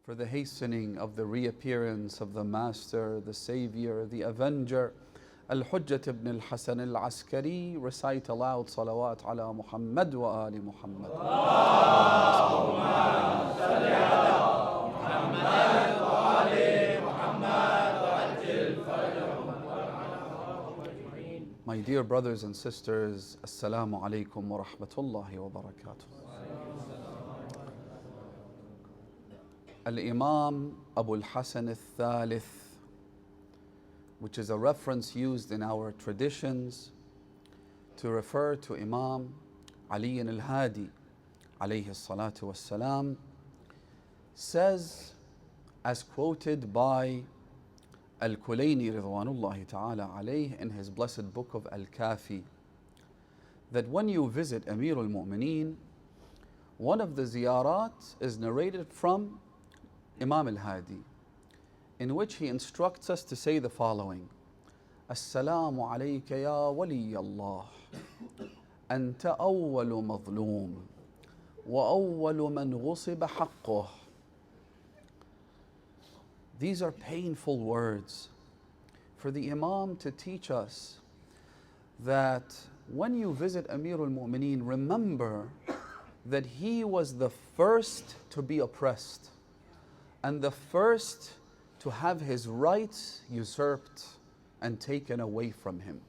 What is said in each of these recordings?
for the hastening of the reappearance of the Master, the Savior, the Avenger, Al-Hujjat ibn al-Hasan al-Askari. Recite aloud salawat ala Muhammad wa ali Muhammad. My dear brothers and sisters, Assalamu alaikum wa rahmatullahi wa barakatuh. Al-Imam Abu al-Hasan al-Thalith, which is a reference used in our traditions to refer to Imam Ali al-Hadi alayhi salatu wassalam, says, as quoted by Al-Kulayni ridwanullahi ta'ala alayh in his blessed book of Al-Kafi, that when you visit Amir al-Mu'mineen, one of the ziyarat is narrated from Imam al-Hadi, in which he instructs us to say the following: Assalamu alayka ya wali Allah, anta awwalu mazloom, wa awwalu man ghusiba haqqoh. These are painful words for the Imam to teach us that when you visit Amir al-Mu'mineen, remember that he was the first to be oppressed and the first to have his rights usurped and taken away from him.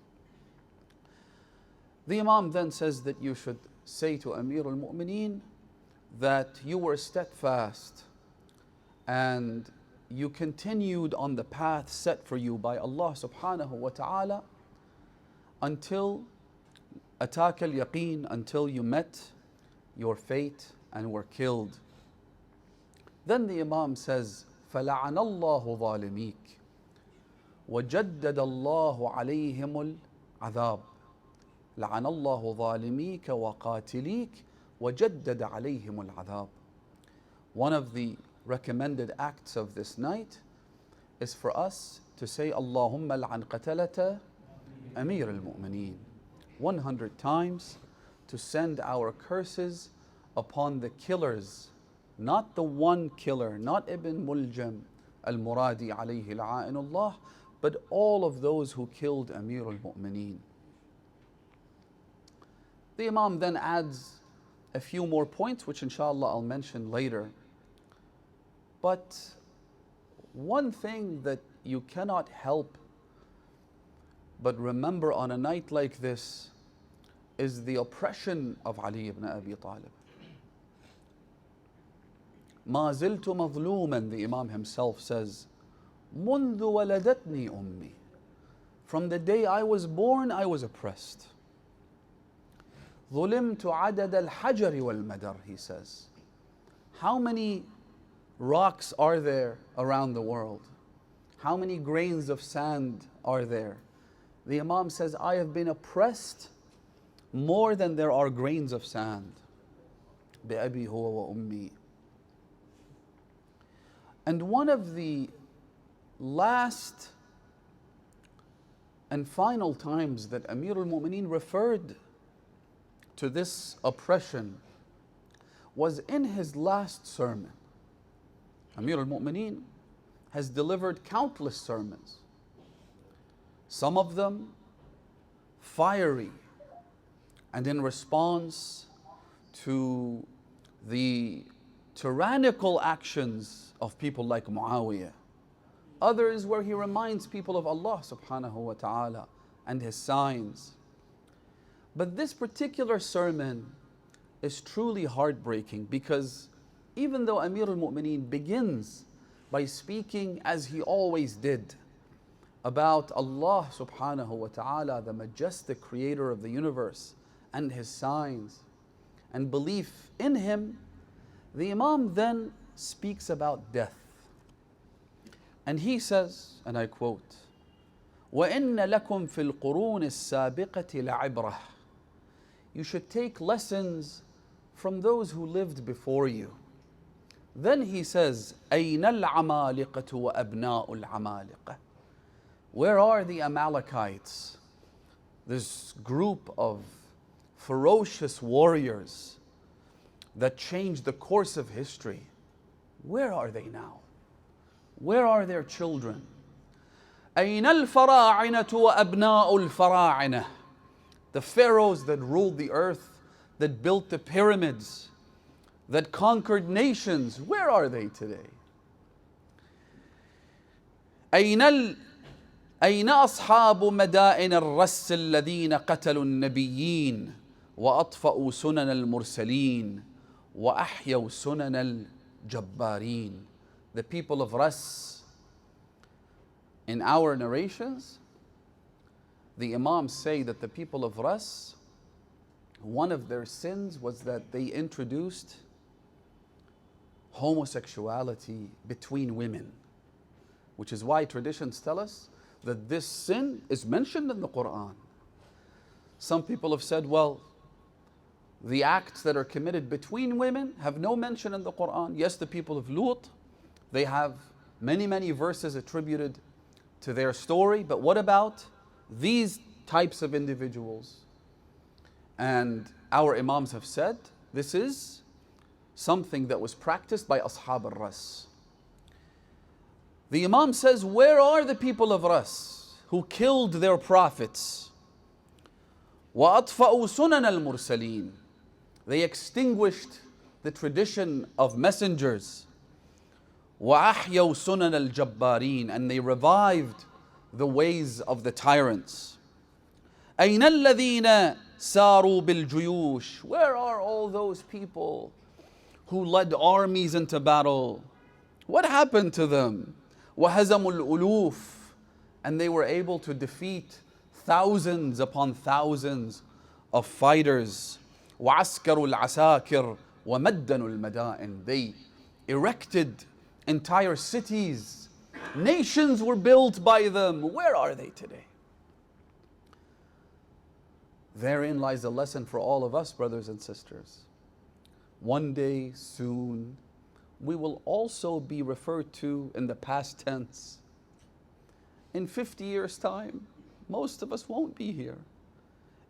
The Imam then says that you should say to Amir al-Mu'mineen that you were steadfast and you continued on the path set for you by Allah subhanahu wa ta'ala until ataka al-yaqeen, until you met your fate and were killed. Then the Imam says, فَلَعَنَ اللَّهُ ظَالِمِيكَ وَجَدَّدَ اللَّهُ عَلَيْهِمُ الْعَذَابِ لَعَنَ اللَّهُ ظَالِمِيكَ وَقَاتِلِيكَ وَجَدَّدَ عَلَيْهِمُ الْعَذَابِ. One of the recommended acts of this night is for us to say Allahumma la'an qatalata Amir al-Mu'mineen 100 times, to send our curses upon the killers, not the one killer, not Ibn Muljam al-Muradi alayhi la'inullah, but all of those who killed Amir al-Mu'mineen. The Imam then adds a few more points, which inshallah I'll mention later. But one thing that you cannot help but remember on a night like this is the oppression of Ali ibn Abi Talib. ما زلت مظلوما, the Imam himself says, منذ ولدتني أمي. From the day I was born, I was oppressed. ظلمت عدد الحجر والمدر, he says. How many rocks are there around the world? How many grains of sand are there? The Imam says, I have been oppressed more than there are grains of sand. بأبي هو وأمي. And one of the last and final times that Amir al-Mu'mineen referred to this oppression was in his last sermon. Amir al-Mu'mineen has delivered countless sermons, some of them fiery and in response to the tyrannical actions of people like Muawiyah. Others where he reminds people of Allah subhanahu wa ta'ala and His signs. But this particular sermon is truly heartbreaking, because even though Amir al-Mu'mineen begins by speaking as he always did about Allah subhanahu wa ta'ala, the majestic creator of the universe and His signs and belief in Him, the Imam then speaks about death. And he says, and I quote, وَإِنَّ لَكُمْ فِي الْقُرُونِ السَّابِقَةِ لَعِبْرَةً. You should take lessons from those who lived before you. Then he says, أَيْنَ الْعَمَالِقَةُ وَأَبْنَاءُ الْعَمَالِقَةِ. Where are the Amalekites? This group of ferocious warriors that changed the course of history. Where are they now? Where are their children? أين الفراعنة وأبناء الفراعنة? The pharaohs that ruled the earth, that built the pyramids, that conquered nations, where are they today? أين أصحاب مدائن الرس الذين قتلوا النبيين وأطفأوا سنن المرسلين وأحيوا سنن الجبارين? The people of Ras, in our narrations, the Imams say that the people of Ras, one of their sins was that they introduced homosexuality between women, which is why traditions tell us that this sin is mentioned in the Quran. Some people have said, well, the acts that are committed between women have no mention in the Quran. Yes, the people of Lut, they have many verses attributed to their story, but what about these types of individuals? And our Imams have said this is something that was practiced by Ashab al-Ras. The Imam says, where are the people of Ras who killed their prophets? وَأَطْفَأُوا سُنَنَ الْمُرْسَلِينَ. They extinguished the tradition of messengers. وَأَحْيَوْا سُنَنَ الْجَبَّارِينَ. And they revived the ways of the tyrants. أَيْنَ الَّذِينَ سَارُوا بِالْجُيُوشِ. Where are all those people who led armies into battle? What happened to them? وَهَزَمُوا الْأُلُوفِ. And they were able to defeat thousands upon thousands of fighters. وَعَسْكَرُوا الْعَسَاكِرِ وَمَدَّنُوا الْمَدَائِنِ. They erected entire cities. Nations were built by them. Where are they today? Therein lies a lesson for all of us, brothers and sisters. One day, soon, we will also be referred to in the past tense. In 50 years' time, most of us won't be here.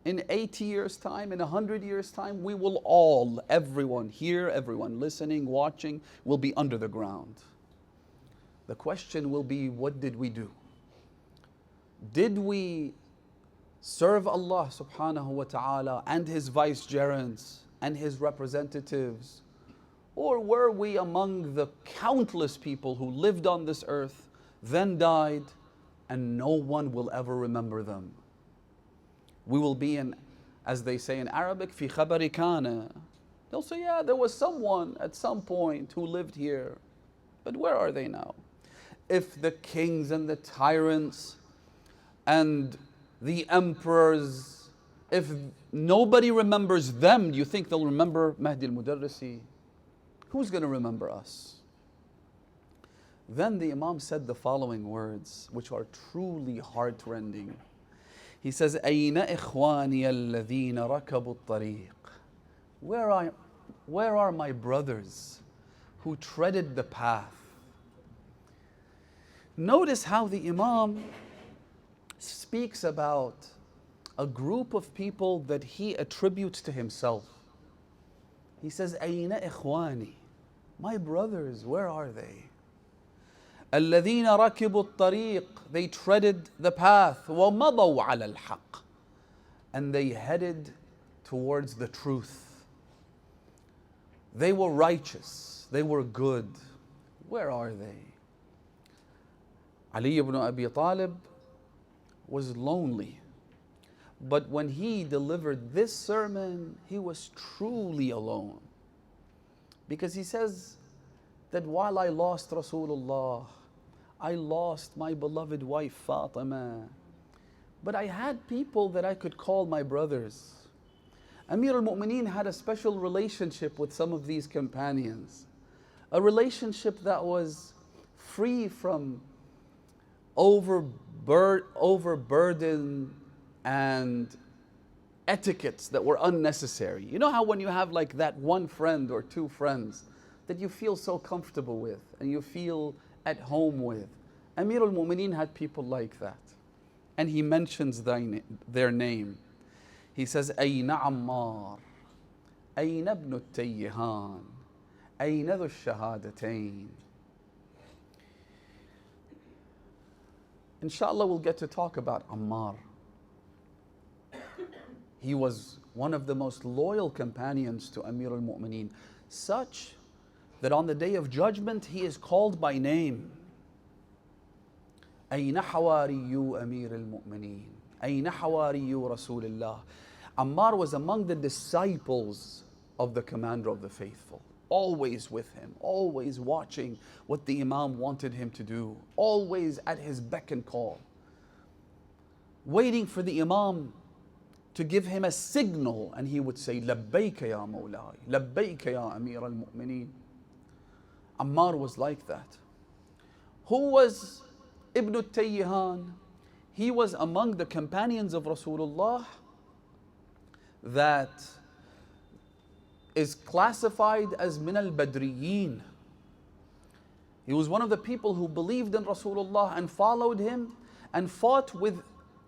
In 80 years' time, in 100 years' time, we will all, everyone here, everyone listening, watching, will be under the ground. The question will be, what did we do? Did we serve Allah subhanahu wa ta'ala and His vicegerents and His representatives? Or were we among the countless people who lived on this earth, then died, and no one will ever remember them? We will be in, as they say in Arabic, fi khabari kana. They'll say, yeah, there was someone at some point who lived here. But where are they now? If the kings and the tyrants and the emperors, if nobody remembers them, do you think they'll remember Mahdi al-Mudarrisi? Who's going to remember us? Then the Imam said the following words, which are truly heart-rending. He says, أَيْنَ إِخْوَانِيَ الَّذِينَ رَكَبُوا الطَّرِيقِ. Where are my brothers who treaded the path? Notice how the Imam speaks about a group of people that he attributes to himself. He says, أَيْنَ إِخْوَانِي. My brothers, where are they? الَّذِينَ رَكِبُوا الطَّرِيقِ. They treaded the path. وَمَضَوْا عَلَى الْحَقِّ. And they headed towards the truth. They were righteous. They were good. Where are they? Ali ibn Abi Talib was lonely. But when he delivered this sermon, he was truly alone. Because he says that while I lost Rasulullah, I lost my beloved wife Fatima, but I had people that I could call my brothers. Amir al-Mu'mineen had a special relationship with some of these companions. A relationship that was free from overburden and etiquettes that were unnecessary. You know how when you have like that one friend or two friends that you feel so comfortable with and you feel at home with? Amir al-Mu'mineen had people like that. And he mentions their name. He says, أَيْنَ عَمَّارٍ أَيْنَ ابْنُ التَّيِّهَانِ أين ذو الشهادتين. Inshallah, we'll get to talk about Ammar. He was one of the most loyal companions to Amir al-Mu'mineen, such that on the day of judgment he is called by name. أين حواري أمير المؤمنين أين حواري رسول الله. Ammar was among the disciples of the commander of the faithful, always with him, always watching what the Imam wanted him to do, always at his beck and call, waiting for the Imam to give him a signal, and he would say, لبيك يا مولاي لبيك يا أمير المؤمنين. Ammar was like that. Who was Ibn al-Tayyihan? He was among the companions of Rasulullah that is classified as min al-Badriyin. He was one of the people who believed in Rasulullah and followed him and fought with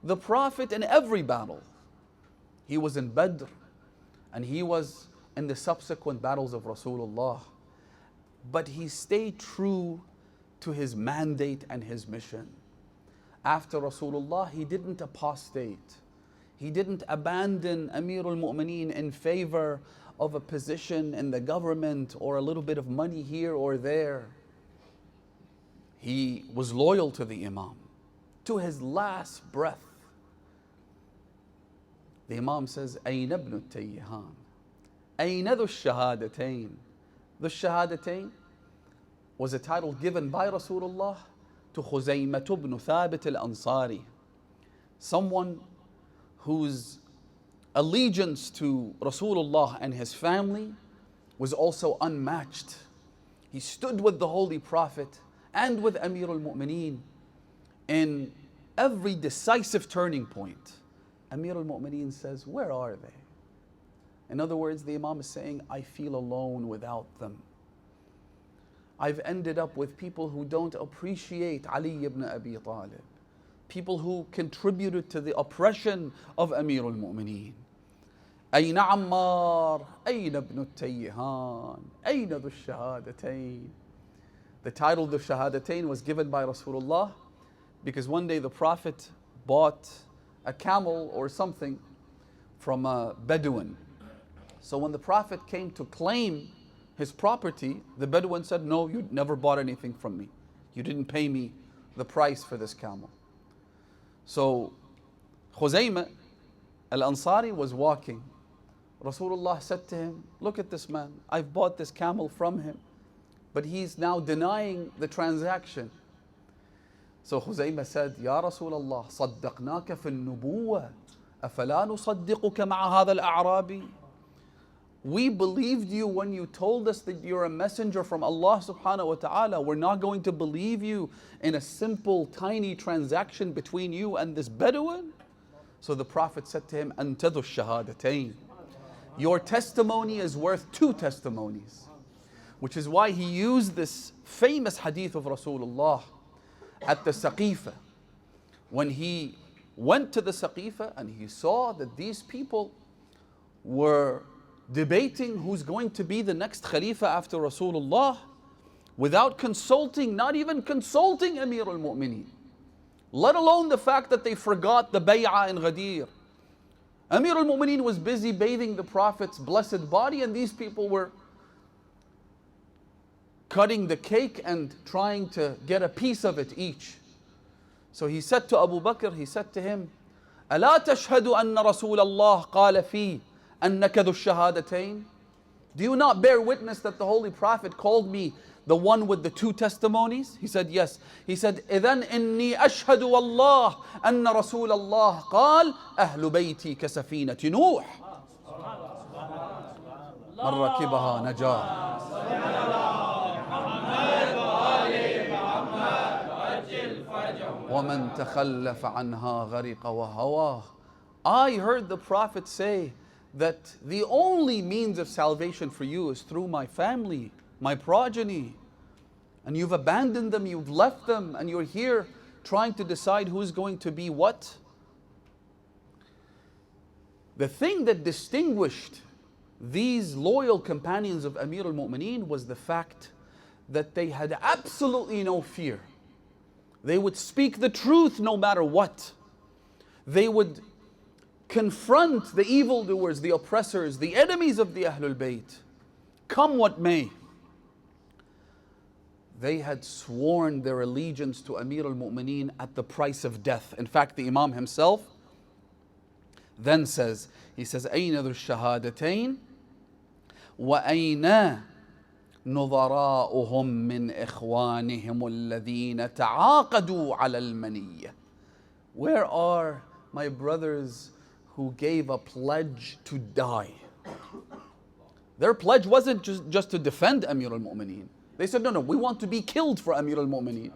the Prophet in every battle. He was in Badr and he was in the subsequent battles of Rasulullah. But he stayed true to his mandate and his mission. After Rasulullah, he didn't apostate. He didn't abandon Amir al-Mu'mineen in favor of a position in the government or a little bit of money here or there. He was loyal to the Imam, to his last breath. The Imam says, أين ابن التيهان أين ذو الشهادتين. The Shahadatain was a title given by Rasulullah to Khuzaymah ibn Thabit al-Ansari, someone whose allegiance to Rasulullah and his family was also unmatched. He stood with the Holy Prophet and with Amir al-Mu'mineen in every decisive turning point. Amir al-Mu'mineen says, where are they? In other words, the Imam is saying, I feel alone without them. I've ended up with people who don't appreciate Ali ibn Abi Talib, people who contributed to the oppression of Amir al-Mu'mineen. أين عمار أين ابن التيهان أين ذو الشهادتين. The title of the Shahadatain was given by Rasulullah because one day the Prophet bought a camel or something from a Bedouin. So when the Prophet came to claim his property, the Bedouin said, no, you never bought anything from me. You didn't pay me the price for this camel. So Khuzaymah al-Ansari was walking. Rasulullah said to him, look at this man. I've bought this camel from him, but he's now denying the transaction. So Khuzaymah said, Ya Rasulullah, صدقناك في النبوة أفلا نصدقك مع هذا الأعرابي. We believed you when you told us that you're a messenger from Allah subhanahu wa ta'ala. We're not going to believe you in a simple, tiny transaction between you and this Bedouin. So the Prophet said to him, أنت ذو الشهادتين. Your testimony is worth 2 testimonies. Which is why he used this famous hadith of Rasulullah at the Saqifa. When he went to the Saqifa and he saw that these people were debating who's going to be the next Khalifa after Rasulullah without consulting, not even consulting Amir al-Mu'mineen, let alone the fact that they forgot the bay'ah in Ghadir. Amir al-Mu'mineen was busy bathing the Prophet's blessed body and these people were cutting the cake and trying to get a piece of it each. So he said to Abu Bakr, he said to him, ألا تشهد أن رسول الله قال فيه أنك ذو الشهادتين. Do you not bear witness that the Holy Prophet called me the one with the 2 testimonies? He said, yes. He said, إذن إني أشهد والله أن رسول الله قال أهل بيتي كسفينة نوح من ركبها نجا. ومن تخلف عنها غرق وهواه. I heard the Prophet say that the only means of salvation for you is through my family, my progeny. And you've abandoned them, you've left them, and you're here trying to decide who's going to be what. The thing that distinguished these loyal companions of Amir al-Mu'mineen was the fact that they had absolutely no fear. They would speak the truth no matter what. They would confront the evildoers, the oppressors, the enemies of the Ahlul Bayt, come what may. They had sworn their allegiance to Amir al-Mu'mineen at the price of death. In fact, the Imam himself then says, he says, أين ذو الشهادتين وأين نظراؤهم من إخوانهم الذين تعاقدوا على المنية. Where are my brothers who gave a pledge to die? Their pledge wasn't just to defend Amir al-Mu'mineen. They said, no, we want to be killed for Amir al-Mu'mineen.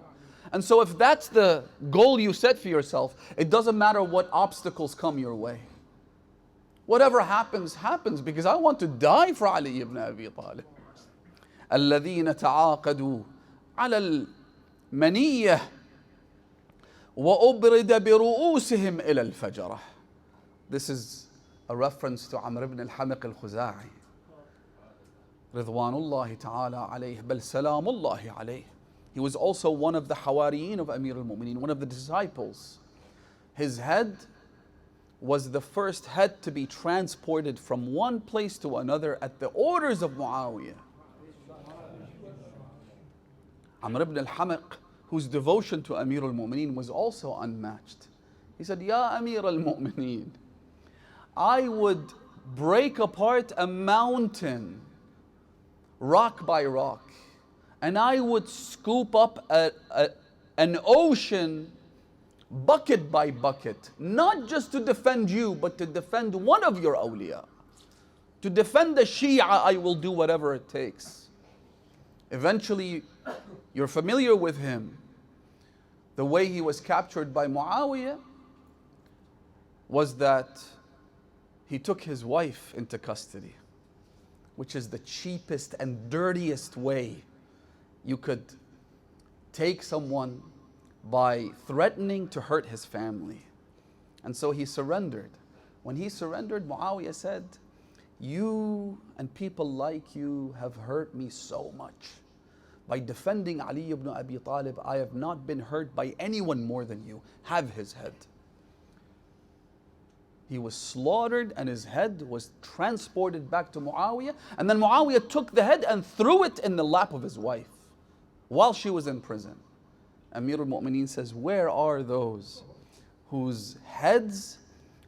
And so if that's the goal you set for yourself, it doesn't matter what obstacles come your way. Whatever happens, happens, because I want to die for Ali ibn Abi Talib. الذين تعاقدوا على المنية وأبرد برؤوسهم إلى الفجرة. This is a reference to Amr ibn al-Hamiq al-Khuza'i. Ridwanullahi ta'ala alayhi, bal salamullahi alayhi. He was also one of the Hawariyin of Amir al-Mu'mineen, one of the disciples. His head was the first head to be transported from one place to another at the orders of Muawiyah. Amr ibn al-Hamiq, whose devotion to Amir al-Mu'mineen was also unmatched. He said, Ya Amir al-Mu'mineen, I would break apart a mountain rock by rock, and I would scoop up an ocean bucket by bucket, not just to defend you, but to defend one of your awliya. To defend the Shia, I will do whatever it takes. Eventually, you're familiar with him. The way he was captured by Muawiyah was that he took his wife into custody, which is the cheapest and dirtiest way you could take someone, by threatening to hurt his family. And so he surrendered. When he surrendered, Muawiyah said, you and people like you have hurt me so much. By defending Ali ibn Abi Talib, I have not been hurt by anyone more than you. Have his head. He was slaughtered and his head was transported back to Muawiyah. And then Muawiyah took the head and threw it in the lap of his wife while she was in prison. Amir al-Mu'mineen says, where are those whose heads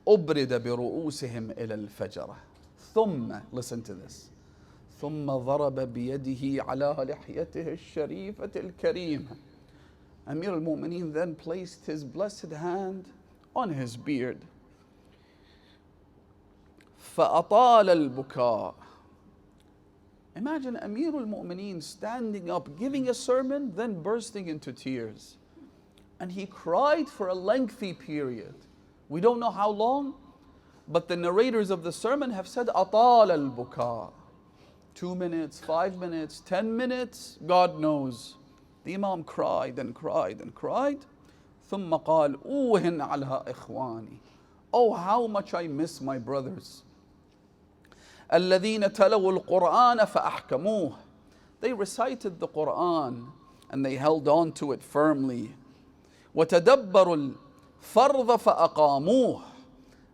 أُبْرِدَ بِرُؤُوسِهِمْ إِلَى الْفَجَرَةِ ثُمَّ, listen to this, ثُمَّ ضَرَبَ بِيَدِهِ عَلَى لِحْيَتِهِ الشَّرِيفَةِ الْكَرِيمَةِ. Amir al-Mu'mineen then placed his blessed hand on his beard. فَأَطَالَ الْبُكَاءِ. Imagine Amir al-Mu'mineen standing up, giving a sermon, then bursting into tears. And he cried for a lengthy period. We don't know how long, but the narrators of the sermon have said, أَطَالَ الْبُكَاءِ. 2 minutes, 5 minutes, 10 minutes, God knows. The Imam cried and cried and cried. ثُمَّ قَالْ أُوهِنْ عَلَىٰ إِخْوَانِي. Oh, how much I miss my brothers. الذين تلوا القرآن فأحكموه. They recited the Quran and they held on to it firmly. وتدبروا الفرض فأقاموه.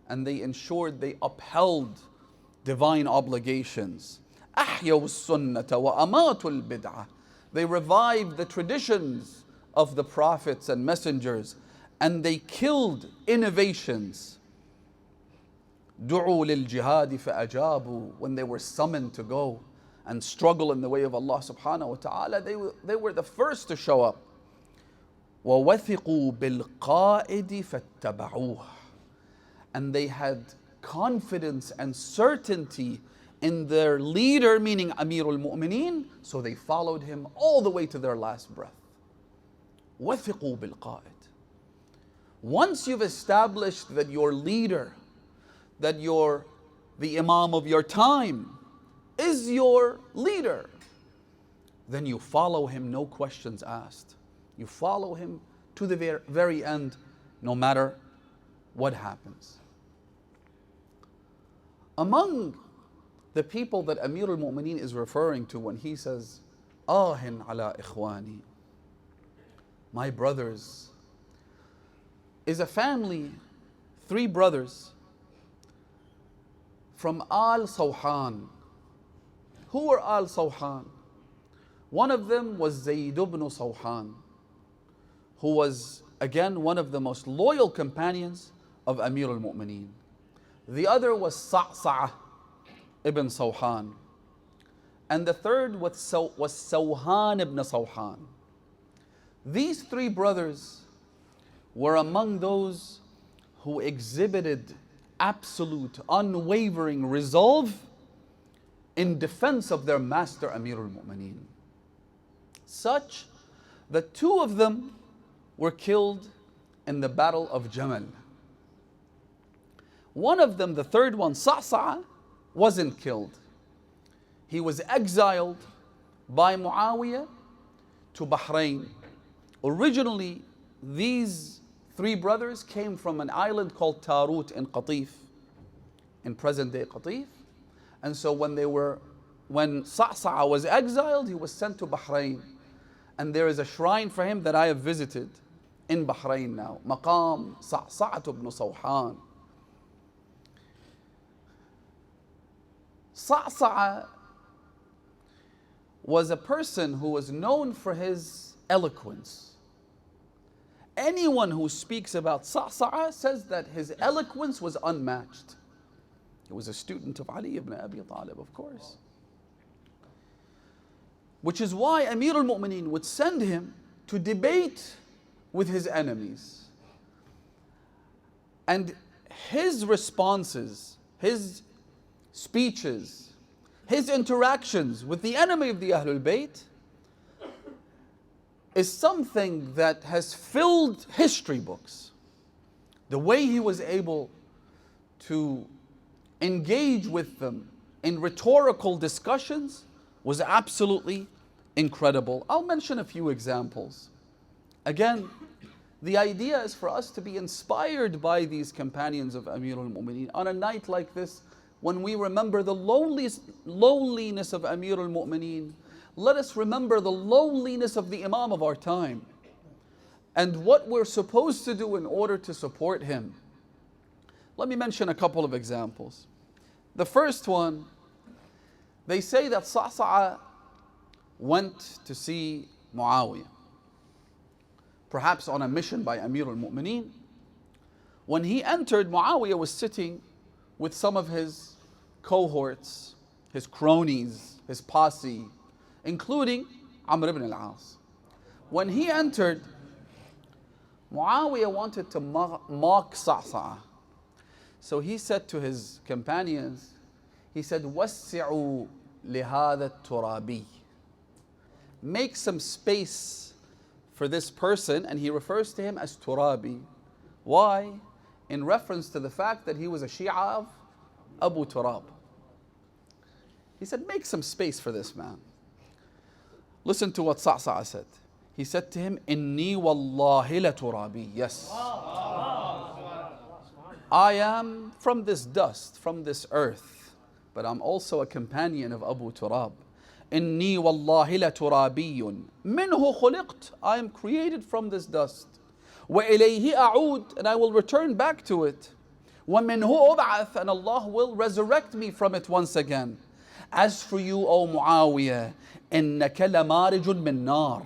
And they ensured they upheld divine obligations. أحيوا السنة وأماتوا البدعة. They revived the traditions of the prophets and messengers and they killed innovations. دعوا للجهاد فأجابوا. When they were summoned to go and struggle in the way of Allah subhanahu wa ta'ala, they were the first to show up. ووثقوا بالقائد فاتبعوه. And they had confidence and certainty in their leader, meaning Amir al-Mu'mineen, so they followed him all the way to their last breath. وثقوا بالقائد. Once you've established that your leader, that the Imam of your time is your leader, then you follow him, no questions asked. You follow him to the very end, no matter what happens. Among the people that Amir al-Mu'mineen is referring to when he says, Ahin ala ikhwani, my brothers, is a family, 3 brothers from Al Sohan. Who were Al Sohan? One of them was Zayd ibn Sohan, who was again one of the most loyal companions of Amir al-Mu'mineen. The other was Sasa ibn Sohan. And the third was Sohan ibn Sohan. These 3 brothers were among those who exhibited absolute, unwavering resolve in defense of their master Amir al-Mu'mineen. Such that 2 of them were killed in the battle of Jamal. One of them, the third one, Sa'sa', wasn't killed. He was exiled by Muawiyah to Bahrain. Originally, these 3 brothers came from an island called Tarut in Qatif, in present-day Qatif. And so when Sa'sa' was exiled, he was sent to Bahrain. And there is a shrine for him that I have visited in Bahrain now. Maqam Sa'sa' ibn Sohan. Sa'sa' was a person who was known for his eloquence. Anyone who speaks about Sa'sa' says that his eloquence was unmatched. He was a student of Ali ibn Abi Talib, of course. Which is why Amir al-Mu'mineen would send him to debate with his enemies. And his responses, his speeches, his interactions with the enemy of the Ahlul Bayt is something that has filled history books. The way he was able to engage with them in rhetorical discussions was absolutely incredible. I'll mention a few examples. Again, the idea is for us to be inspired by these companions of Amir al-Mu'mineen. On a night like this, when we remember the loneliness of Amir al-Mu'mineen, let us remember the loneliness of the Imam of our time and what we're supposed to do in order to support him. Let me mention a couple of examples. The first one, they say that Sa'sa' went to see Muawiyah, perhaps on a mission by Amir al-Mu'mineen. When he entered, Muawiyah was sitting with some of his cohorts, his cronies, his posse, including Amr ibn al-As. When he entered, Muawiyah wanted to mock Sa'sa'. So he said to his companions, he said, وَسِّعُوا لِهَذَا التُّرَابِي. Make some space for this person, and he refers to him as Turabi. Why? In reference to the fact that he was a Shia of Abu Turab. He said, make some space for this man. Listen to what Sa'sa' said. He said to him, Inni wallahi la turabi. Yes. I am from this dust, from this earth, but I'm also a companion of Abu Turab. Inni wallahi la turabiyun. Minhu khuliqt. I am created from this dust. Wa ilayhi a'ud. And I will return back to it. Wa minhu ub'ath. And Allah will resurrect me from it once again. As for you, O Muawiyah, innaka lamarijun min nar.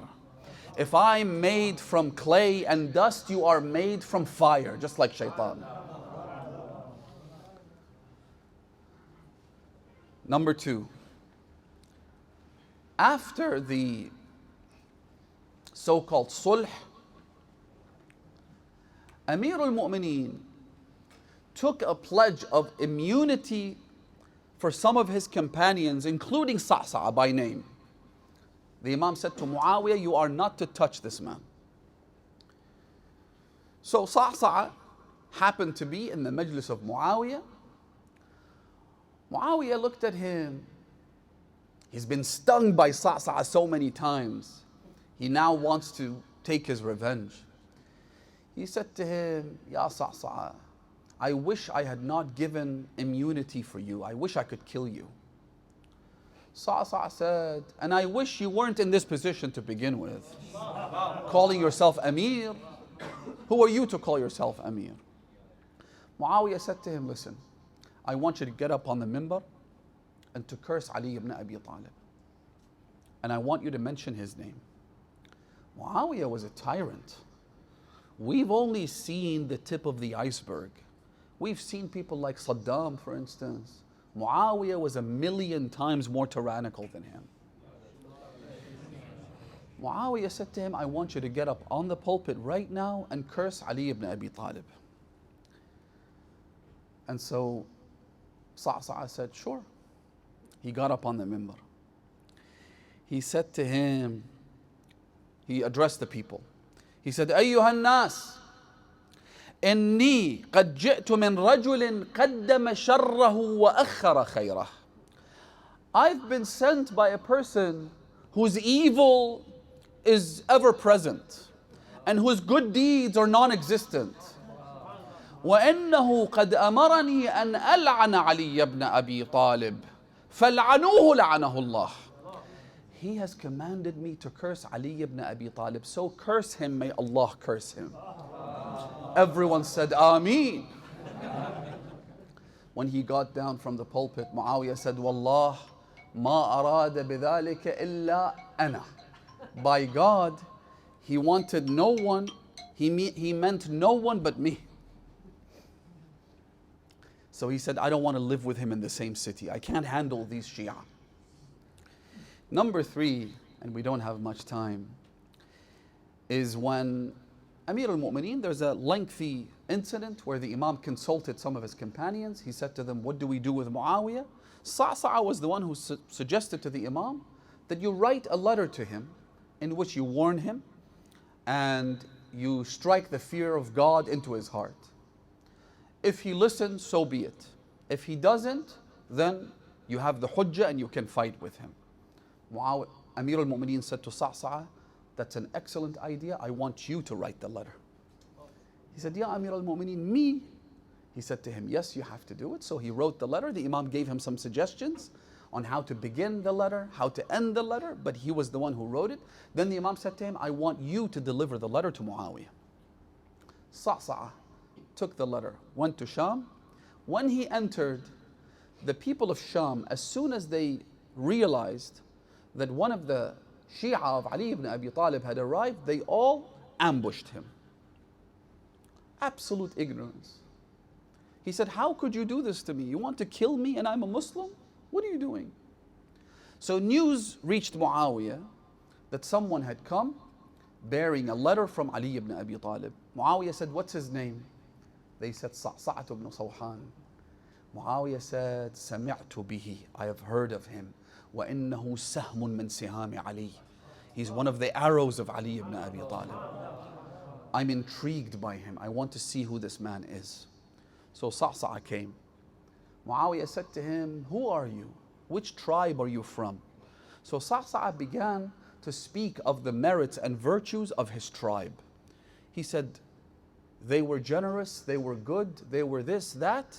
If I'm made from clay and dust, you are made from fire, just like shaitan. Number 2. After the so-called sulh, Amir al-Mu'mineen took a pledge of immunity for some of his companions, including Sa'sa' by name. The Imam said to Muawiyah, you are not to touch this man. So Sa'sa' happened to be in the majlis of Muawiyah. Muawiyah looked at him. He's been stung by Sa'sa' so many times. He now wants to take his revenge. He said to him, Ya Sa'sa', I wish I had not given immunity for you. I wish I could kill you. Sasa said, and I wish you weren't in this position to begin with. Calling yourself Amir. Who are you to call yourself Amir? Muawiyah said to him, listen, I want you to get up on the minbar and to curse Ali ibn Abi Talib. And I want you to mention his name. Muawiyah was a tyrant. We've only seen the tip of the iceberg. We've seen people like Saddam, for instance. Muawiyah was 1,000,000 times more tyrannical than him. Muawiyah said to him, I want you to get up on the pulpit right now and curse Ali ibn Abi Talib. And so Sa'sa'a said, sure. He got up on the minbar. He said to him, he addressed the people. He said, أيها الناس إني قد جئت من رجل قدم شره وأخر خيره. I've been sent by a person whose evil is ever present and whose good deeds are non-existent. وإنه قد أمرني أن ألعن علي بن أبي طالب فلعنوه لعنه الله. He has commanded me to curse Ali ibn Abi Talib, so curse him, may Allah curse him. Everyone said, Ameen. When he got down from the pulpit, Muawiyah said, Wallah, ma arada bidhalika illa ana. By God, he wanted no one, he meant no one but me. So he said, I don't want to live with him in the same city. I can't handle these Shia. Number 3, and we don't have much time, is when Amir al-Mu'mineen, there's a lengthy incident where the Imam consulted some of his companions. He said to them, what do we do with Muawiyah? Sa'sa'a was the one who suggested to the Imam that you write a letter to him in which you warn him and you strike the fear of God into his heart. If he listens, so be it. If he doesn't, then you have the hujjah and you can fight with him. Amir al-Mu'mineen said to Sa'sa'a, that's an excellent idea, I want you to write the letter. He said, Ya Amir al-Mu'mineen, me? He said to him, yes, you have to do it. So he wrote the letter. The Imam gave him some suggestions on how to begin the letter, how to end the letter, but he was the one who wrote it. Then the Imam said to him, I want you to deliver the letter to Muawiyah. Sa'sa'a took the letter, went to Sham. When he entered, the people of Sham, as soon as they realized that one of the Shia of Ali ibn Abi Talib had arrived, they all ambushed him. Absolute ignorance. He said, how could you do this to me? You want to kill me and I'm a Muslim? What are you doing? So news reached Muawiyah that someone had come bearing a letter from Ali ibn Abi Talib. Muawiyah said, what's his name? They said, Sa'sa'at ibn Sohan. Muawiyah said, سمعت به, I have heard of him. وَإِنَّهُ سَهْمٌ مِّن سِهَامِ عَلِيٍّ. He's one of the arrows of Ali ibn Abi Talib. I'm intrigued by him. I want to see who this man is. So Sa'sa'a came. Muawiyah said to him, who are you? Which tribe are you from? So Sa'sa'a began to speak of the merits and virtues of his tribe. He said, they were generous, they were good, they were this, that,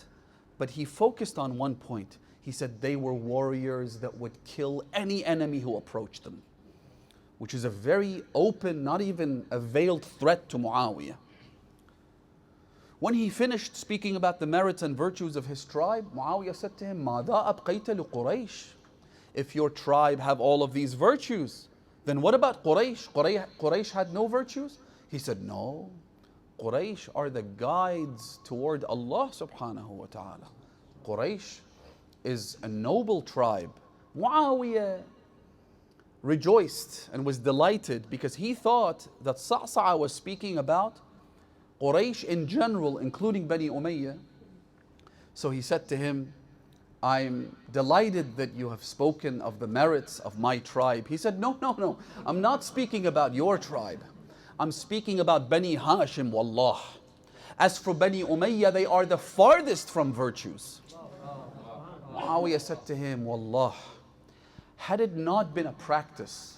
but he focused on one point. He said they were warriors that would kill any enemy who approached them, which is a very open, not even a veiled threat to Muawiyah. When he finished speaking about the merits and virtues of his tribe, Muawiyah said to him, مَاذَا أَبْقَيْتَ لِقُرَيْشٍ. If your tribe have all of these virtues, then what about Quraysh? Quraysh had no virtues? He said, no. Quraysh are the guides toward Allah subhanahu wa ta'ala. Quraysh is a noble tribe. Muawiyah rejoiced and was delighted because he thought that Sa'sa'a was speaking about Quraysh in general, including Bani Umayyah. So he said to him, I'm delighted that you have spoken of the merits of my tribe. He said, no, I'm not speaking about your tribe. I'm speaking about Bani Hashim, wallah. As for Bani Umayyah, they are the farthest from virtues. Muawiyah said to him, wallah, had it not been a practice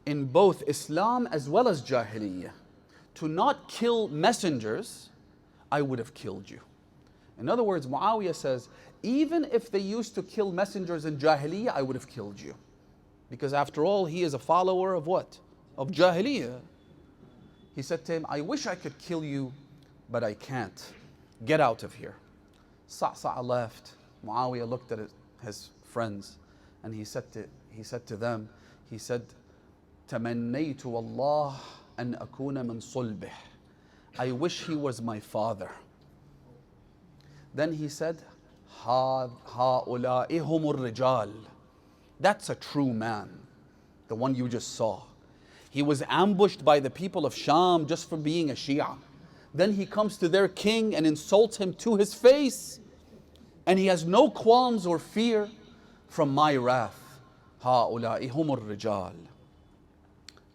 in both Islam as well as Jahiliyyah to not kill messengers, I would have killed you. In other words, Muawiyah says, even if they used to kill messengers in Jahiliyyah, I would have killed you. Because after all, he is a follower of what? Of Jahiliyyah. He said to him, I wish I could kill you, but I can't. Get out of here. Sasa left. Muawiyah looked at his friends and he said to them, he said, تَمَنَّيْتُ وَاللَّهِ أَنْ أَكُونَ مِنْ صُلْبِهِ. I wish he was my father. Then he said, هَؤُلَاءِ هُمُ الرِّجَالِ. That's a true man, the one you just saw. He was ambushed by the people of Sham just for being a Shia. Then he comes to their king and insults him to his face. And he has no qualms or fear from my wrath. هَؤُلَاءِ هُمُ الرِّجَالِ.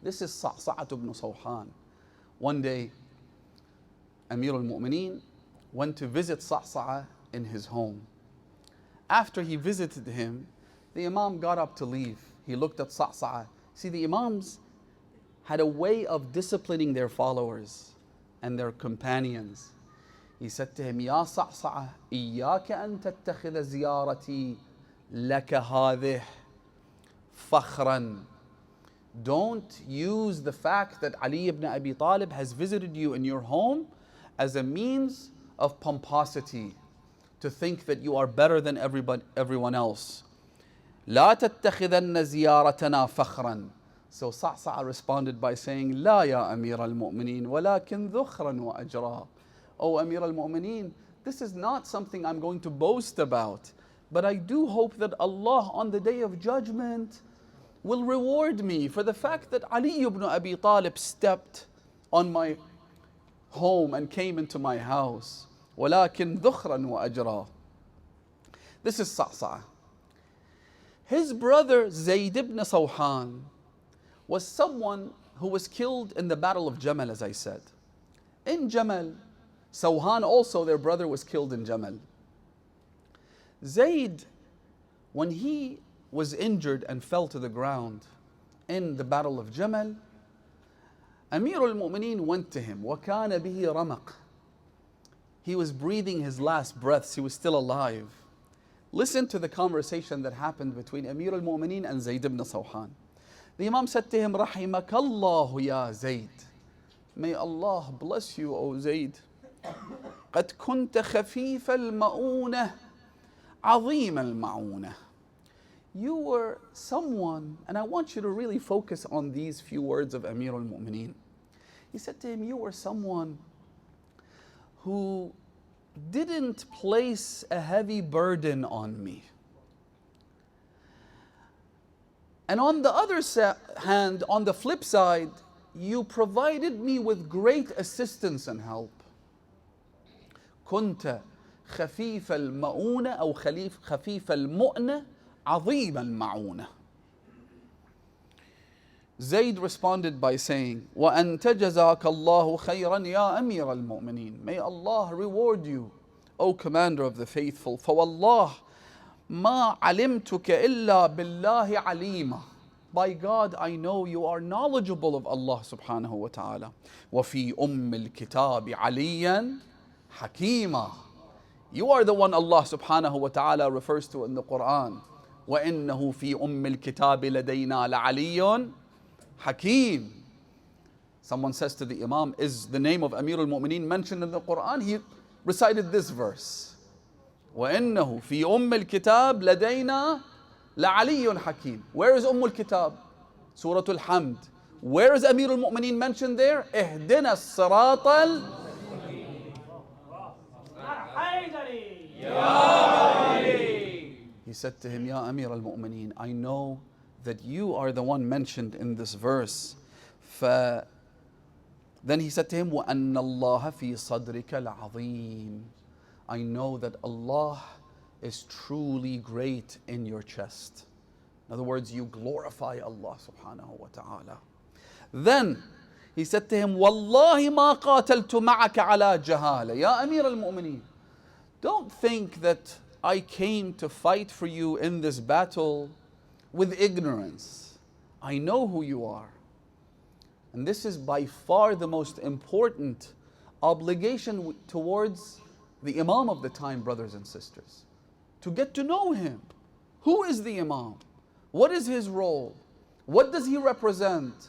This is Sa'sa ibn Sohan. One day, Amir al-Mu'mineen went to visit Sa'sa in his home. After he visited him, the Imam got up to leave. He looked at Sa'sa. See, the Imams had a way of disciplining their followers and their companions. He said to him, Ya Sa'sa, إِيَّاكَ أَن تَتَّخِذَ زِيَارَتِي لَكَ هَذِهِ فَخْرًا. Don't use the fact that Ali ibn Abi Talib has visited you in your home as a means of pomposity, to think that you are better than everyone else. لا تتخذن زيارتنا فخرا. So Sa'sa responded by saying, لا يا أمير المؤمنين ولكن ذخرا وأجرا. Oh Amir al-Mu'mineen, this is not something I'm going to boast about, but I do hope that Allah on the day of judgment will reward me for the fact that Ali ibn Abi Talib stepped on my home and came into my house. ولكن ذخرا وأجرا. This is Sa'sa. His brother Zayd ibn Sohan was someone who was killed in the battle of Jamal, as I said. In Jamal, Sohan also, their brother, was killed in Jamal. Zayd, when he was injured and fell to the ground in the battle of Jamal, Amir al-Mu'mineen went to him. وَكَانَ بِهِ رَمَقٍ. He was breathing his last breaths. He was still alive. Listen to the conversation that happened between Amir al-Mu'mineen and Zayd ibn Sohan. The Imam said to him, رَحِمَكَ اللَّهُ يَا زَيْد. May Allah bless you, O Zayd. قَدْ كُنْتَ خَفِيفَ الْمَؤُونَةِ عَظِيمَ الْمَعُونَةِ. You were someone, and I want you to really focus on these few words of Amir al-Mu'mineen. He said to him, you were someone who didn't place a heavy burden on me. And on the other hand, on the flip side, you provided me with great assistance and help. كنت خفيف المؤونة أو خفيف المؤنة عظيم المعونة. Zayd responded by saying, وَأَنْتَ جَزَاكَ اللَّهُ خَيْرًا يَا أَمِيرَ الْمُؤْمِنِينَ. May Allah reward you, O Commander of the Faithful. فَوَاللَّهِ مَا عَلِمْتُكَ إِلَّا بِاللَّهِ عَلِيمًا. By God, I know you are knowledgeable of Allah subhanahu wa ta'ala. وَفِي أُمِّ الْكِتَابِ عَلِيًّا حَكِيمًا. You are the one Allah subhanahu wa ta'ala refers to in the Quran. وَإِنَّهُ فِي أُمِّ الْكِتَابِ لَدَيْنَا لَعَلِيٌّ Hakim. Someone says to the Imam, is the name of Amir al-Mu'mineen mentioned in the Quran? He recited this verse. وَإِنَّهُ فِي أُمِّ الْكِتَابِ لَدَيْنَا لَعَلِيٌّ Hakim. Where is Al-Kitab? Surah Al-Hamd. Where is Amir al-Mu'mineen mentioned there? اهدنا الصراط He said to him, Ya Amir al-Mu'mineen, I know that you are the one mentioned in this verse. Then he said to him, وَأَنَّ اللَّهَ فِي صَدْرِكَ الْعَظِيمِ. I know that Allah is truly great in your chest. In other words, you glorify Allah subhanahu wa ta'ala. Then he said to him, وَاللَّهِ مَا قَاتَلْتُ مَعَكَ عَلَى جَهَالَ. Ya Amir al-Mu'mineen, don't think that I came to fight for you in this battle with ignorance. I know who you are. And this is by far the most important obligation towards the Imam of the time, brothers and sisters, to get to know him. Who is the Imam? What is his role? What does he represent?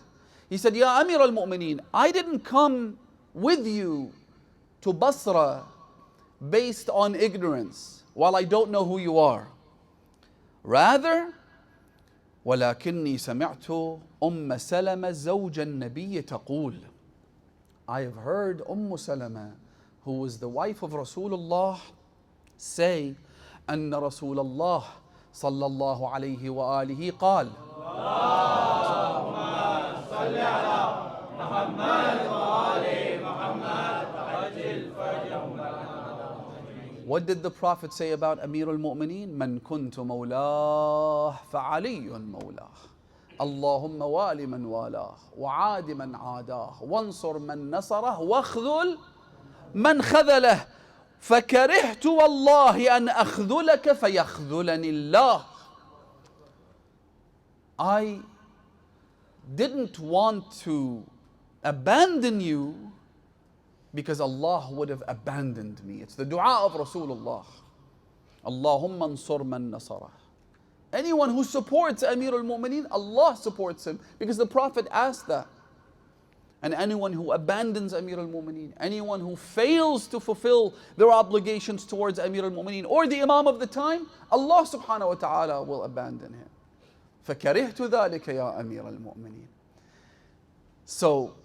He said, Ya Amir al-Mu'mineen, I didn't come with you to Basra based on ignorance, while I don't know who you are. Rather, ولكني سمعت سلمة زوج النبي تقول, I have heard Salama, who was the wife of Rasulullah, say, أن رسول الله صلى الله عليه وآله قال, اللهم صل على محمد وآل محمد عجل فرجهم. What did the Prophet say about Amir al-Mu'mineen? من كنت مولاه فعلي مولاه. اللهم والي من والاه وعاد من عاداه وانصر من نصره واخذل من خذله فكرهت والله أن أخذلك فيخذلني الله. I didn't want to abandon you because Allah would have abandoned me. It's the dua of Rasulullah. Allahumma ansur man nasarah. Anyone who supports Amir al-Mu'mineen, Allah supports him, because the Prophet asked that. And anyone who abandons Amir al-Mu'mineen, anyone who fails to fulfill their obligations towards Amir al-Mu'mineen or the Imam of the time, Allah subhanahu wa ta'ala will abandon him. فَكَرِهْتُ ذَلِكَ يَا أَمِيرَ الْمُؤْمِنِينَ. So,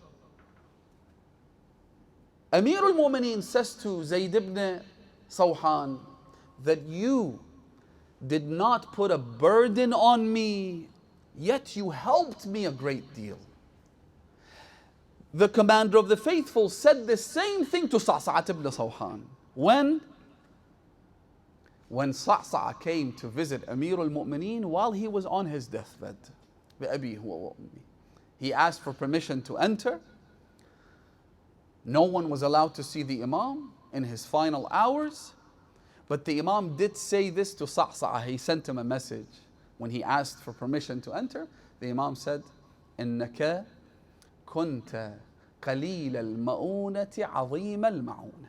Amir al-Mu'mineen says to Zayd ibn Sohan that you did not put a burden on me, yet you helped me a great deal. The commander of the faithful said the same thing to Sasa ibn Sohan. When Sasa came to visit Amir al-Mu'mineen while he was on his deathbed, he asked for permission to enter. No one was allowed to see the Imam in his final hours. But the Imam did say this to Sa'sa'. He sent him a message. When he asked for permission to enter, the Imam said, إِنَّكَ كُنْتَ قَلِيلَ الْمَؤُونَةِ عَظِيمَ الْمَعُونَةِ.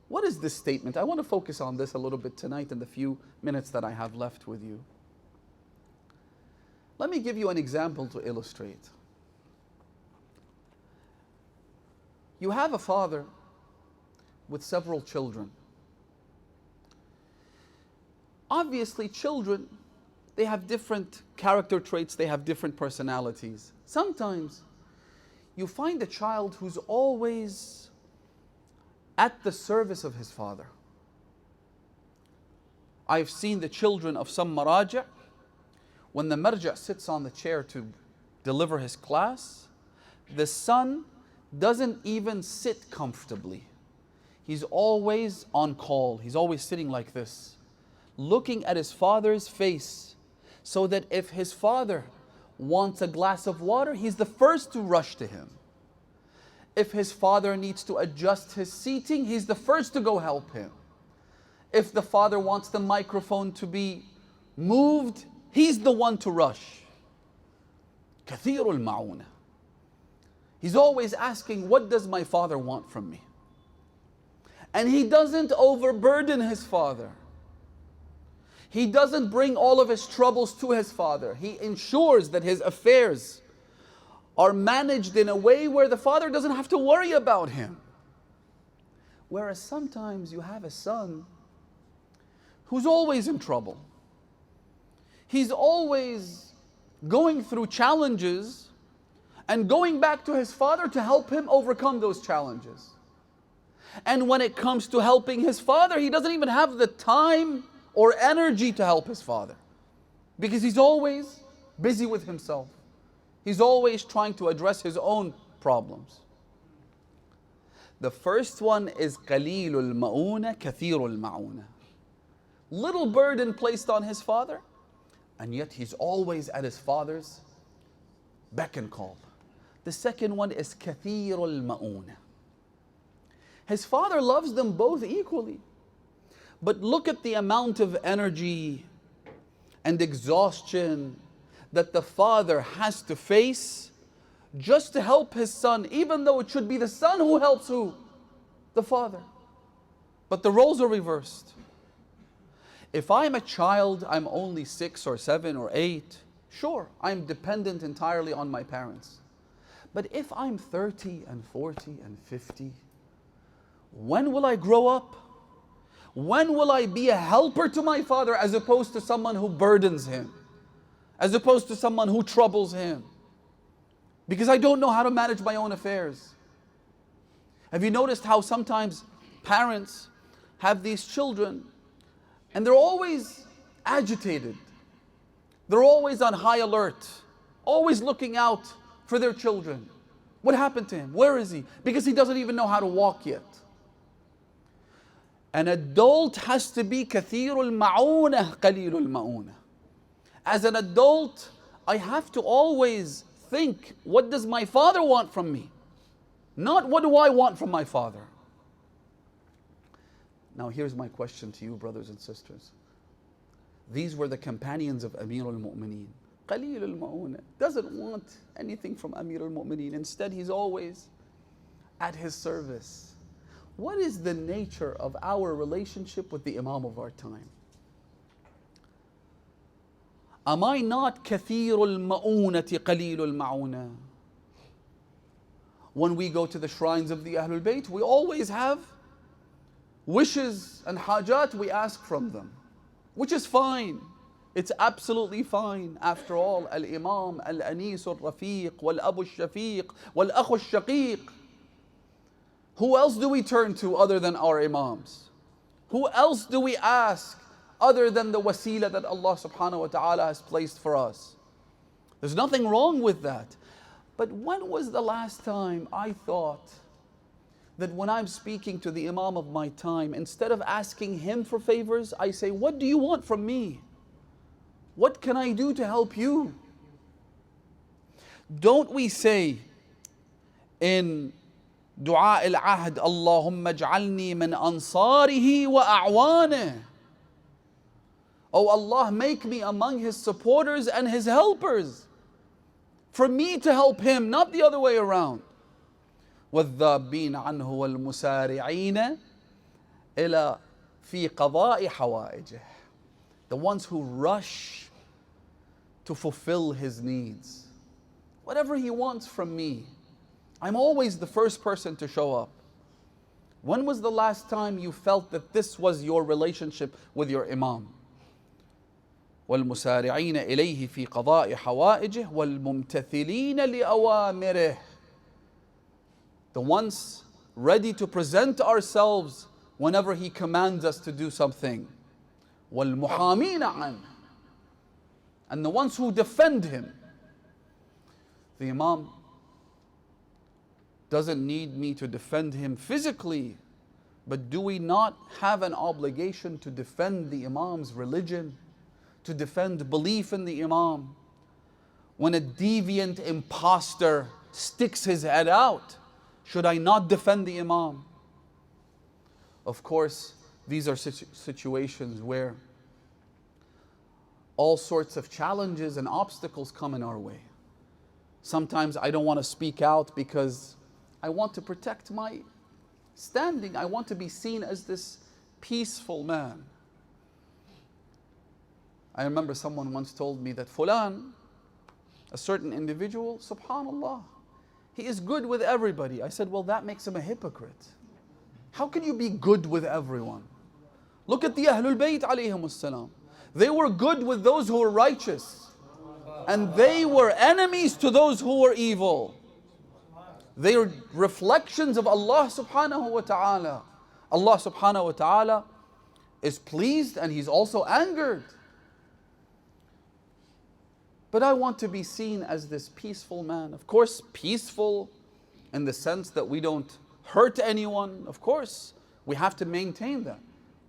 What is this statement? I want to focus on this a little bit tonight in the few minutes that I have left with you. Let me give you an example to illustrate. You have a father with several children. Obviously, children, they have different character traits, they have different personalities. Sometimes you find a child who's always at the service of his father. I've seen the children of some maraja', when the marja' sits on the chair to deliver his class, the son doesn't even sit comfortably. He's always on call, he's always sitting like this, looking at his father's face, so that if his father wants a glass of water, he's the first to rush to him. If his father needs to adjust his seating, he's the first to go help him. If the father wants the microphone to be moved, he's the one to rush. كثير المعونة. He's always asking, what does my father want from me? And he doesn't overburden his father. He doesn't bring all of his troubles to his father. He ensures that his affairs are managed in a way where the father doesn't have to worry about him. Whereas sometimes you have a son who's always in trouble. He's always going through challenges and going back to his father to help him overcome those challenges. And when it comes to helping his father, he doesn't even have the time or energy to help his father, because he's always busy with himself. He's always trying to address his own problems. The first one is قَلِيلُ الْمَؤُونَةِ كَثِيرُ الْمَعُونَةِ. Little burden placed on his father, and yet he's always at his father's beck and call. The second one is كَثِيرُ الْمَؤُونَةِ. His father loves them both equally. But look at the amount of energy and exhaustion that the father has to face just to help his son, even though it should be the son who helps who? The father. But the roles are reversed. If I'm a child, I'm only 6 or 7 or 8, sure, I'm dependent entirely on my parents. But if I'm 30 and 40 and 50, when will I grow up? When will I be a helper to my father as opposed to someone who burdens him? As opposed to someone who troubles him? Because I don't know how to manage my own affairs. Have you noticed how sometimes parents have these children and they're always agitated? They're always on high alert, always looking out for their children. What happened to him? Where is he? Because he doesn't even know how to walk yet. An adult has to be kathirul ma'unah, qalilul ma'unah. As an adult, I have to always think, what does my father want from me? Not what do I want from my father? Now here's my question to you, brothers and sisters. These were the companions of Amir al-Mu'mineen. Qalil al-Ma'una doesn't want anything from Amir al-Mu'mineen. Instead, he's always at his service. What is the nature of our relationship with the Imam of our time? Am I not kathirul ma'unati qalilul ma'una? When we go to the shrines of the Ahlul Bayt, we always have wishes and hajat we ask from them, which is fine. It's absolutely fine. After all, Al-Imam, Al-Anis Al-Rafiq, Wal-Abu Al-Shafiq, Wal-Akhu Al-Shaqiq. Who else do we turn to other than our Imams? Who else do we ask other than the wasila that Allah subhanahu wa ta'ala has placed for us? There's nothing wrong with that. But when was the last time I thought that when I'm speaking to the Imam of my time, instead of asking him for favors, I say, what do you want from me? What can I do to help you? Don't we say in Dua al-Ahd, Allahumma ij'alni min ansarihi wa a'waneh. Oh Allah, make me among his supporters and his helpers. For me to help him, not the other way around. وَالذَّابِّينَ عَنْهُ وَالْمُسَارِعِينَ إِلَى فِي قَضَاءِ حَوَائِجِهِ. The ones who rush to fulfill his needs. Whatever he wants from me, I'm always the first person to show up. When was the last time you felt that this was your relationship with your Imam? وَالْمُسَارِعِينَ إِلَيْهِ فِي قَضَاءِ حَوَائِجِهِ وَالْمُمْتَثِلِينَ لِأَوَامِرِهِ. The ones ready to present ourselves whenever he commands us to do something. وَالْمُحَامِينَ عَنْهِ. And the ones who defend him. The Imam doesn't need me to defend him physically, but do we not have an obligation to defend the Imam's religion, to defend belief in the Imam? When a deviant imposter sticks his head out, should I not defend the Imam? Of course, these are situations where all sorts of challenges and obstacles come in our way. Sometimes I don't want to speak out because I want to protect my standing. I want to be seen as this peaceful man. I remember someone once told me that Fulan, a certain individual, subhanallah, he is good with everybody. I said, well, that makes him a hypocrite. How can you be good with everyone? Look at the Ahlul Bayt alayhimus salam. They were good with those who were righteous, and they were enemies to those who were evil. They are reflections of Allah subhanahu wa ta'ala. Allah subhanahu wa ta'ala is pleased and He's also angered. But I want to be seen as this peaceful man. Of course, peaceful in the sense that we don't hurt anyone. Of course, we have to maintain that.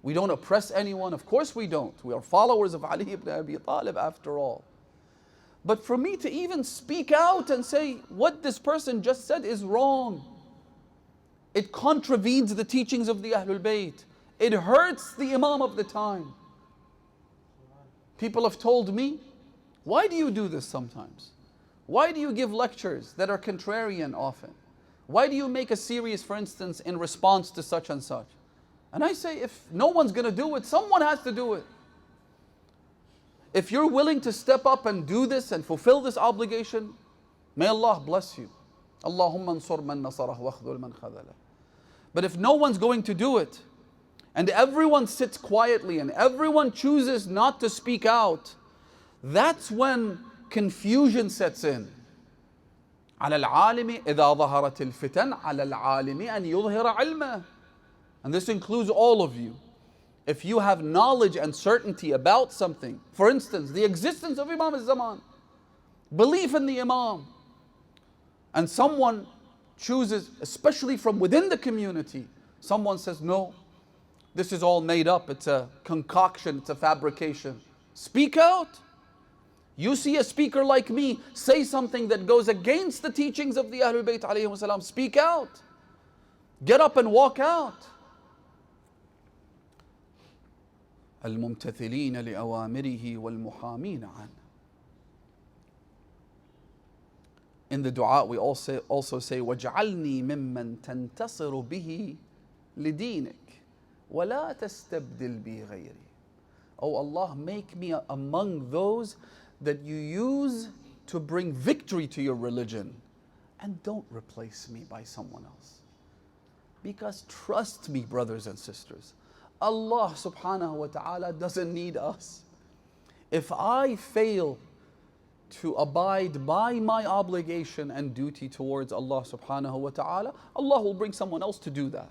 We don't oppress anyone. Of course we don't. We are followers of Ali ibn Abi Talib after all. But for me to even speak out and say what this person just said is wrong, it contravenes the teachings of the Ahlul Bayt. It hurts the Imam of the time. People have told me, why do you do this sometimes? Why do you give lectures that are contrarian often? Why do you make a series, for instance, in response to such and such? And I say, if no one's going to do it, someone has to do it. If you're willing to step up and do this and fulfill this obligation, may Allah bless you. Allahumma ansur man nasarah wa khudul man khadalah. But if no one's going to do it, and everyone sits quietly and everyone chooses not to speak out, that's when confusion sets in. على العالم إذا ظهرت الفتن على العالم أن يظهر علمه. And this includes all of you. If you have knowledge and certainty about something, for instance, the existence of Imam al-Zaman, belief in the Imam, and someone chooses, especially from within the community, someone says, no, this is all made up, it's a concoction, it's a fabrication. Speak out. You see a speaker like me say something that goes against the teachings of the Ahlul Bayt alayhi salam, speak out. Get up and walk out. الممتثلين لأوامره والمحامين عنه. In the dua we also say وَاجْعَلْنِي مِمَّنْ تَنْتَصِرُ بِهِ لِدِينِكَ وَلَا تَسْتَبْدِلْ بِي غَيْرِي. Oh Allah, make me among those that you use to bring victory to your religion, and don't replace me by someone else. Because trust me, brothers and sisters, Allah subhanahu wa ta'ala doesn't need us. If I fail to abide by my obligation and duty towards Allah subhanahu wa ta'ala, Allah will bring someone else to do that.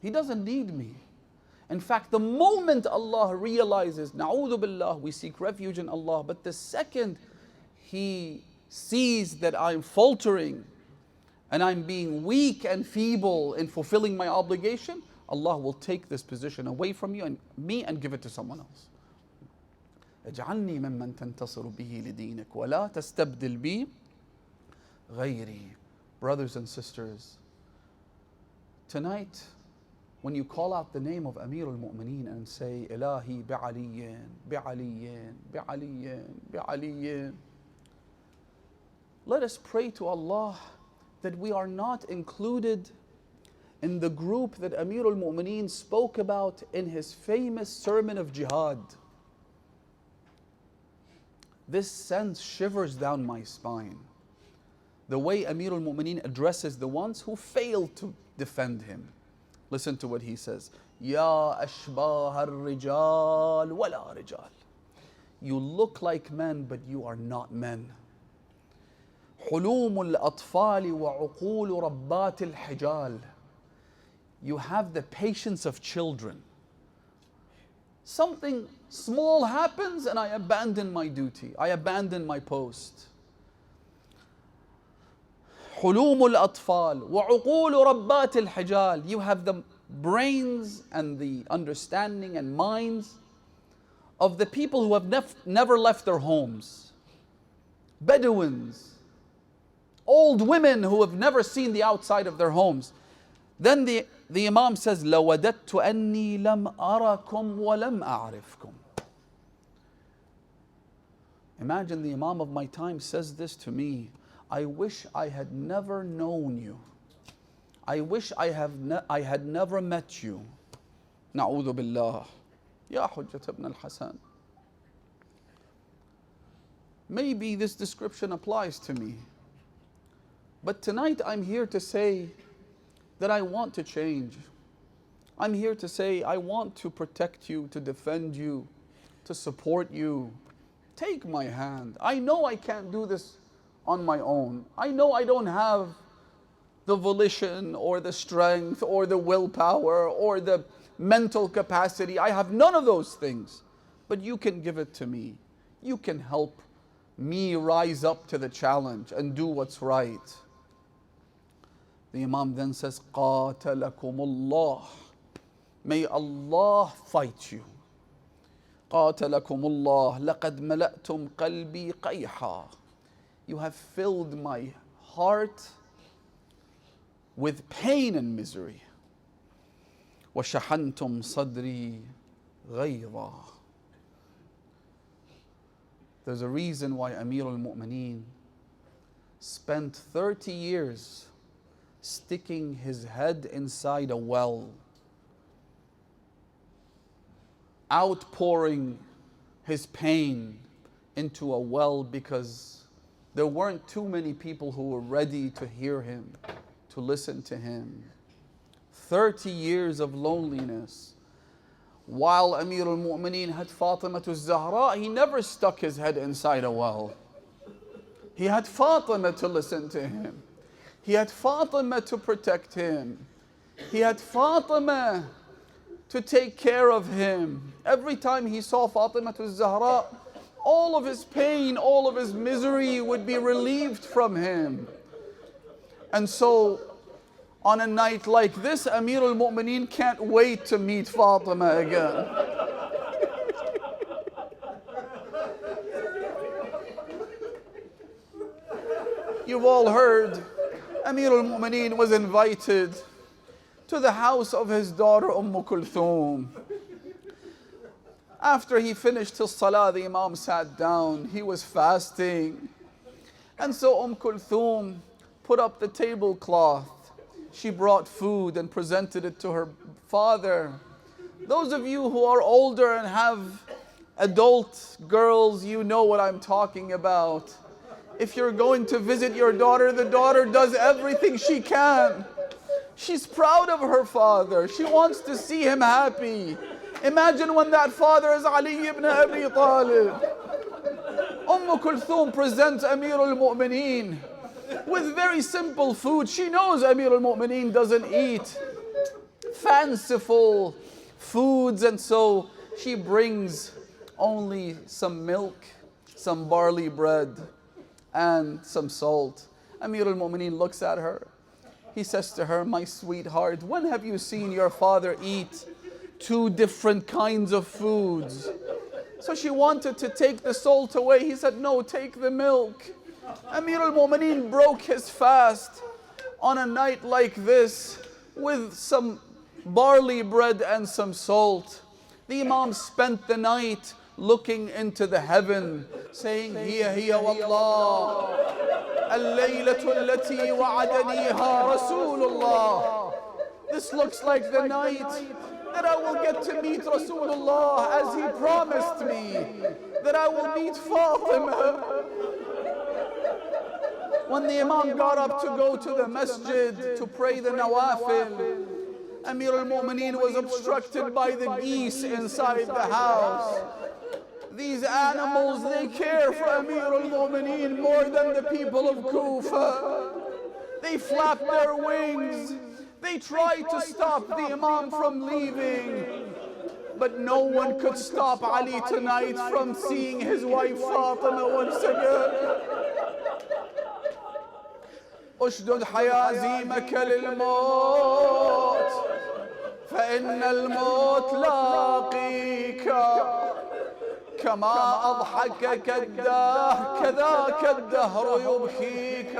He doesn't need me. In fact, the moment Allah realizes, na'udhu billah, we seek refuge in Allah, but the second He sees that I'm faltering and I'm being weak and feeble in fulfilling my obligation, Allah will take this position away from you and me and give it to someone else. اجعلني ممن تنتصر به لدينك ولا تستبدل بي غيري. Brothers and sisters, tonight when you call out the name of Amir al-Mu'mineen and say Ilahi bi'aliyin, bi'aliyin, bi'aliyin, bi'aliyin, let us pray to Allah that we are not included in the group that Amir al-Mu'mineen spoke about in his famous sermon of jihad. This sense shivers down my spine. The way Amir al-Mu'mineen addresses the ones who fail to defend him. Listen to what he says. Ya ashbah al-rijal wala rijal. You look like men, but you are not men. حلوم الأطفال وعقول ربات الحجال. You have the patience of children. Something small happens and I abandon my duty. I abandon my post. حلوم الأطفال وعقول ربات الحجال. You have the brains and the understanding and minds of the people who have never left their homes. Bedouins, old women who have never seen the outside of their homes. Then the Imam says, لَوَدَدْتُ أَنِّي لَمْ أَرَكُمْ وَلَمْ أَعْرِفْكُمْ. Imagine the Imam of my time says this to me. I wish I had never known you. I wish I had never met you. Na'udhu billah. Ya Hujjat ibn al-Hasan. Maybe this description applies to me. But tonight I'm here to say that I want to change. I'm here to say I want to protect you, to defend you, to support you. Take my hand. I know I can't do this on my own. I know I don't have the volition or the strength or the willpower or the mental capacity. I have none of those things. But you can give it to me. You can help me rise up to the challenge and do what's right. The Imam then says, قَاتَلَكُمُ اللَّهِ. May Allah fight you. قَاتَلَكُمُ اللَّهِ لَقَدْ مَلَأْتُمْ قَلْبِي قَيْحًا. You have filled my heart with pain and misery. وَشَحَنْتُمْ صَدْرِي غَيْظًا. There's a reason why Amir al-Mu'mineen spent 30 years sticking his head inside a well outpouring his pain into a well because there weren't too many people who were ready to hear him, to listen to him. 30 years of loneliness. While Amir al-Mu'mineen had Fatima al-Zahra, he never stuck his head inside a well. He had Fatima to listen to him. He had Fatima to protect him. He had Fatima to take care of him. Every time he saw Fatima al-Zahra, all of his pain, all of his misery would be relieved from him. And so, on a night like this, Amir al-Mu'mineen can't wait to meet Fatima again. You've all heard, Amir al-Mu'mineen was invited to the house of his daughter Kulthum. After he finished his salah, the Imam sat down. He was fasting. And so Kulthum put up the tablecloth. She brought food and presented it to her father. Those of you who are older and have adult girls, you know what I'm talking about. If you're going to visit your daughter, the daughter does everything she can. She's proud of her father. She wants to see him happy. Imagine when that father is Ali ibn Abi Talib. Kulthum presents Amir al-Mu'mineen with very simple food. She knows Amir al-Mu'mineen doesn't eat fanciful foods, and so she brings only some milk, some barley bread, and some salt. Amir al-Mu'mineen looks at her. He says to her, "My sweetheart, when have you seen your father eat 2 different kinds of foods?" So she wanted to take the salt away. He said, "No, take the milk." Amir al-Mu'mineen broke his fast on a night like this with some barley bread and some salt. The Imam spent the night looking into the heaven, saying, "Hiya wallah, al-laylatu allati wa'adaniha Rasulullah." This looks like the night that I will get to meet Rasulullah as he promised me, that I will meet Fatima. When the Imam got up to go to the masjid to pray the nawafil, Amir al-Mu'mineen was obstructed by the geese inside the house. These animals, they care for Amir al-Mu'mineen more than the people of Kufa. They flap their wings. They tried to stop the Imam from leaving. But no one could stop Ali tonight from seeing his wife Fatima once again. اشدد حيازيمك للموت فإن الموت لاقيك كما أضحكك الدهر كذاك الدهر يبكيك.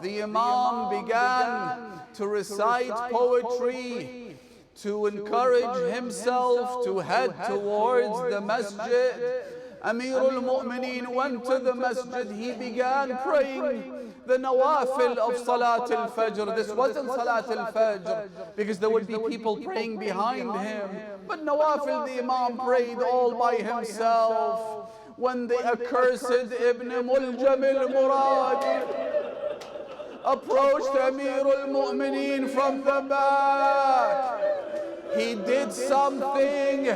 The Imam began to recite poetry to encourage himself to head towards the masjid. Amir al-Mu'mineen went to the masjid. He began praying the nawafil of Salat al-Fajr. This wasn't Salat al-Fajr because there would be people praying behind him. But nawafil, the Imam prayed all by himself. When the accursed Ibn Muljam al-Muradi approached Amir al-Mu'mineen from the back, he did something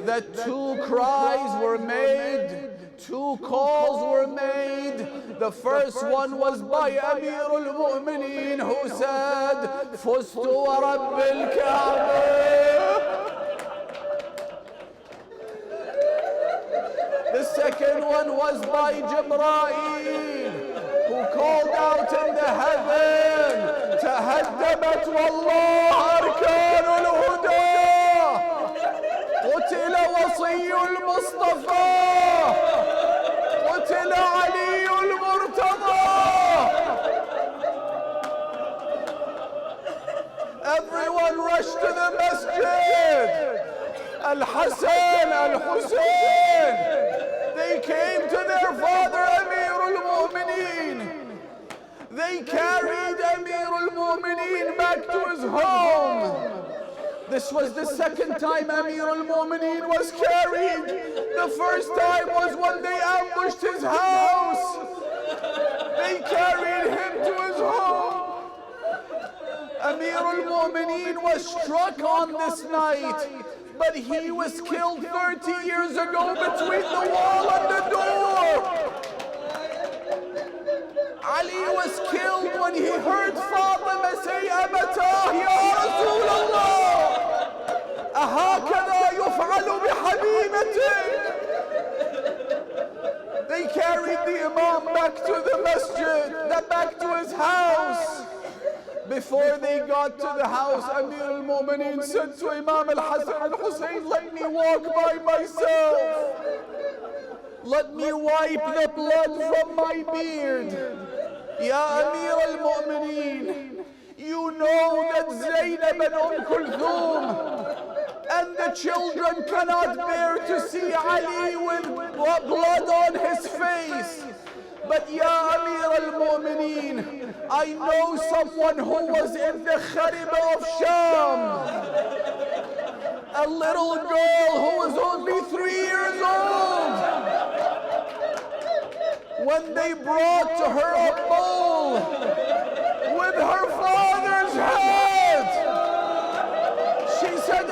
that 2 cries were made, 2 calls were made. The first one was by Amir al-Mu'mineen, who said, "Fustu wa Rabbil Ka'bah." The second one was by Jibreel, who called out in the heaven, "Tahaddamat wallah arkan al-huda, qutila wasiy al-Mustafa, qutila Ali al-Murtada." Everyone rushed to the masjid. Al-Hassan, Al-Hussein, they came to their father Amir al-Mu'mineen. They carried Amir al-Mu'mineen back to his home. This was the second time Amir al-Mu'mineen was carried. The first time was when they ambushed his house. They carried him to his home. Amir al-Mu'mineen was struck on this night, but he was killed 30 years ago between the wall and the door. Ali was killed when he heard Fatima say, Abatah ya Rasulullah, ahakada yuf'alu bihabibatik. They carried the Imam back to the masjid, back to his house. Before they got to the house, Amir al-Mu'mineen said to Imam al-Hasan al-Hussein, let me walk by myself. Let me wipe the blood from my beard. Ya Amir al-Mu'mineen, you know that Zaynab and Kulthum and the children cannot bear to see Ali with blood on his face. But Ya Amir al-Mu'mineen, I know someone who was in the Khariba of Sham. A little girl who was only 3 years old. When they brought to her a bowl with her father's head, she said,